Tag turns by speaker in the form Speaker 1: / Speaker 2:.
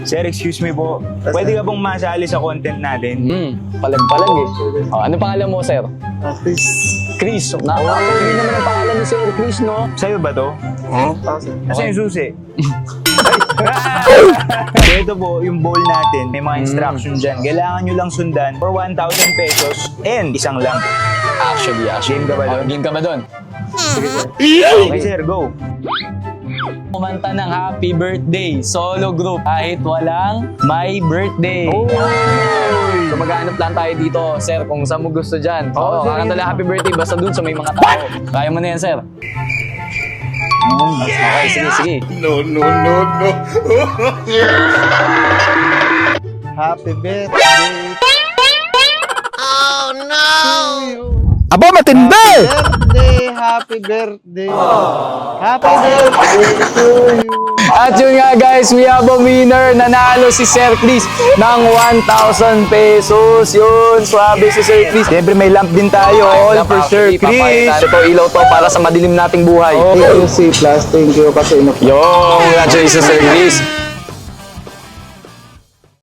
Speaker 1: Sir, excuse me po. Pwede ka bang masali sa content natin?
Speaker 2: Palag-palag eh. Oh, ano pangalan mo, sir?
Speaker 3: Chris.
Speaker 2: Chris. Nakakapagin naman ang pangalan ni Sir Chris, no?
Speaker 1: Sa'yo ba to? Kasi yung susi. So ito po, yung bowl natin, may mga instruction dyan. Kailangan nyo lang sundan for 1,000 pesos and isang lamp.
Speaker 2: Actually.
Speaker 1: Game ka ba doon?
Speaker 2: Game ka ba doon?
Speaker 1: Okay sir, go.
Speaker 2: Kumanta ng happy birthday, solo group, kahit walang my birthday. So maghanap lang tayo dito, sir, kung saan mo gusto dyan. Oo, kakanta lang happy birthday, basta dun sa may mga tao. Kaya mo na yan, sir. Okay, sige.
Speaker 3: No. Happy birthday.
Speaker 4: Aba, matindi!
Speaker 3: Happy birthday. Happy birthday to you.
Speaker 2: At yun nga guys, we have a winner. Nanalo si Sir Chris ng 1,000 pesos. Yun, swabe si Sir Chris.
Speaker 1: Siyempre may lamp din tayo, all for Sir Chris.
Speaker 2: Ito, ilaw to para sa madilim nating buhay.
Speaker 3: Thank you, C+. Thank you kasi
Speaker 2: Yo, congratulations Sir Chris.